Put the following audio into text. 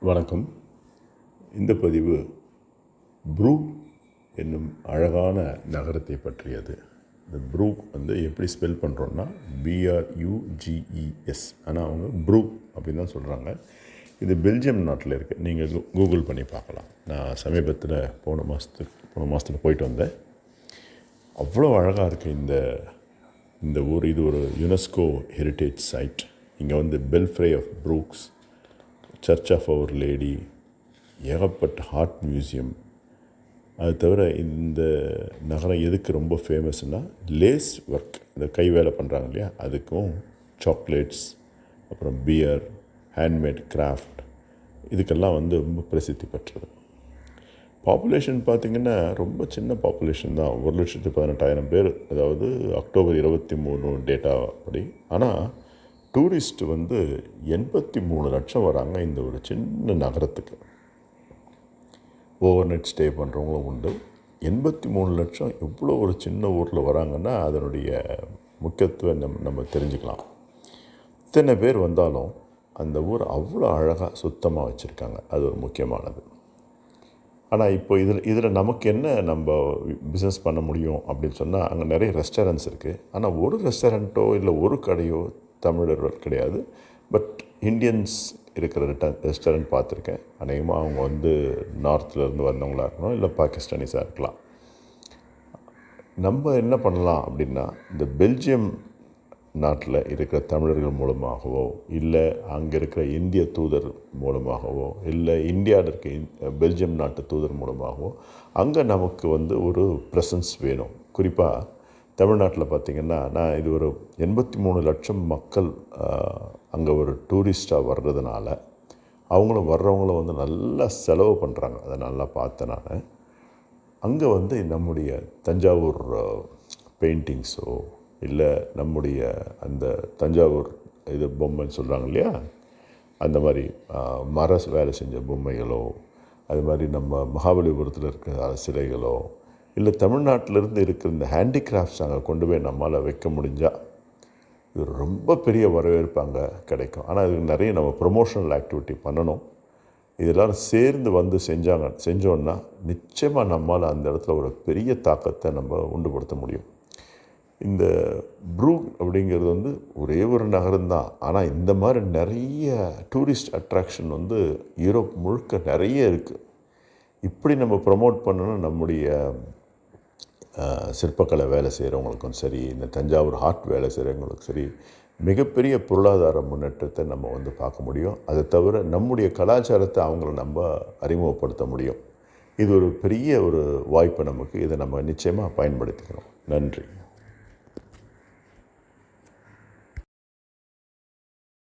வணக்கம். இந்த பதிவு ப்ரூக் என்னும் அழகான நகரத்தை பற்றியது. இந்த ப்ரூக் எப்படி ஸ்பெல் பண்ணுறோன்னா BRUGES, ஆனால் அவங்க ப்ரூக் அப்படின்னு தான் சொல்கிறாங்க. இது பெல்ஜியம் நாட்டில் இருக்குது. நீங்கள் கூகுள் பண்ணி பார்க்கலாம். நான் சமீபத்தில் போன மாதத்தில் போயிட்டு வந்தேன். அவ்வளோ அழகாக இருக்குது இந்த ஊர். இது ஒரு யுனெஸ்கோ ஹெரிட்டேஜ் சைட். இங்கே Belfry of Bruges, church of our lady, ஏகப்பட்ட ஹார்ட் மியூசியம். அது தவிர இந்த நகரம் எதுக்கு ரொம்ப ஃபேமஸ்னால் லேஸ் ஒர்க், இந்த கை வேலை பண்ணுறாங்க இல்லையா, அதுக்கும் சாக்லேட்ஸ், அப்புறம் பியர், ஹேண்ட்மேட் கிராஃப்ட், இதுக்கெல்லாம் ரொம்ப பிரசித்தி பெற்றது. பாப்புலேஷன் பார்த்திங்கன்னா ரொம்ப சின்ன பாப்புலேஷன் தான், 1,18,000 பேர், அதாவது அக்டோபர் 23 டேட்டா படி. ஆனால் டூரிஸ்ட் 83 லட்சம் வராங்க இந்த ஒரு சின்ன நகரத்துக்கு. ஓவர் நைட் ஸ்டே பண்ணுறவங்களும் உண்டு. 83 லட்சம் எவ்வளோ ஒரு சின்ன ஊரில் வராங்கன்னா அதனுடைய முக்கியத்துவம் நம்ம தெரிஞ்சுக்கலாம். இத்தனை பேர் வந்தாலும் அந்த ஊர் அவ்வளோ அழகாக சுத்தமாக வச்சுருக்காங்க. அது ஒரு முக்கியமானது. ஆனால் இப்போ இதில் நமக்கு என்ன நம்ம பிஸ்னஸ் பண்ண முடியும் அப்படின்னு சொன்னால், அங்கே நிறைய ரெஸ்டாரண்ட்ஸ் இருக்குது. ஆனால் ஒரு ரெஸ்டாரண்ட்டோ இல்லை ஒரு கடையோ தமிழர்கள் கிடையாது. பட் இந்தியன்ஸ் இருக்கிற ரெஸ்டாரண்ட் பார்த்துருக்கேன். அநேகமாக அவங்க நார்த்லேருந்து வந்தவங்களாக இருக்கணும், இல்லை பாகிஸ்தானிஸாக இருக்கலாம். நம்ம என்ன பண்ணலாம் அப்படின்னா, இந்த பெல்ஜியம் நாட்டில் இருக்கிற தமிழர்கள் மூலமாகவோ, இல்லை அங்கே இருக்கிற இந்திய தூதர் மூலமாகவோ, இல்லை இந்தியாவில் இருக்க பெல்ஜியம் நாட்டு தூதர் மூலமாகவோ அங்கே நமக்கு ஒரு ப்ரெசன்ஸ் வேணும். குறிப்பாக தமிழ்நாட்டில் பார்த்திங்கன்னா, நான் இது ஒரு 83 லட்சம் மக்கள் அங்கே ஒரு டூரிஸ்ட்டாக வர்றதுனால வர்றவங்களும் நல்லா செலவு பண்ணுறாங்க. அதை நல்லா பார்த்தேன் நான். அங்கே நம்முடைய தஞ்சாவூர் பெயிண்டிங்ஸோ, இல்லை நம்முடைய அந்த தஞ்சாவூர் பொம்மைன்னு சொல்கிறாங்க இல்லையா, அந்த மாதிரி மர வேலை செஞ்ச பொம்மைகளோ, அது மாதிரி நம்ம மகாபலிபுரத்தில் இருக்கிற சிலைகளோ, இல்லை தமிழ்நாட்டிலேருந்து இருக்கிற இந்த ஹேண்டிகிராஃப்ட்ஸ் அங்கே கொண்டு போய் நம்மளால் வைக்க முடிஞ்சால் இது ரொம்ப பெரிய வரவேற்பு அங்கே கிடைக்கும். ஆனால் இதுக்கு நிறைய நம்ம ப்ரொமோஷனல் ஆக்டிவிட்டி பண்ணணும். இதெல்லாம் சேர்ந்து செஞ்சோன்னா நிச்சயமாக நம்மளால் அந்த இடத்துல ஒரு பெரிய தாக்கத்தை நம்ம உண்டுபடுத்த முடியும். இந்த ப்ரூக் அப்படிங்கிறது ஒரே ஒரு நகரம்தான். ஆனால் இந்த மாதிரி நிறைய டூரிஸ்ட் அட்ராக்ஷன் யூரோப் முழுக்க நிறைய இருக்குது. இப்படி நம்ம ப்ரமோட் பண்ணணும். நம்முடைய சிற்பக்கலை வேலை செய்கிறவங்களுக்கும் சரி, இந்த தஞ்சாவூர் ஆர்ட் வேலை செய்கிறவங்களுக்கும் சரி, மிகப்பெரிய பொருளாதார முன்னேற்றத்தை நம்ம பார்க்க முடியும். அதை தவிர நம்முடைய கலாச்சாரத்தை அவங்கள நம்ம அறிமுகப்படுத்த முடியும். இது ஒரு பெரிய ஒரு வாய்ப்பு நமக்கு. இதை நம்ம நிச்சயமாக பயன்படுத்திக்கணும். நன்றி.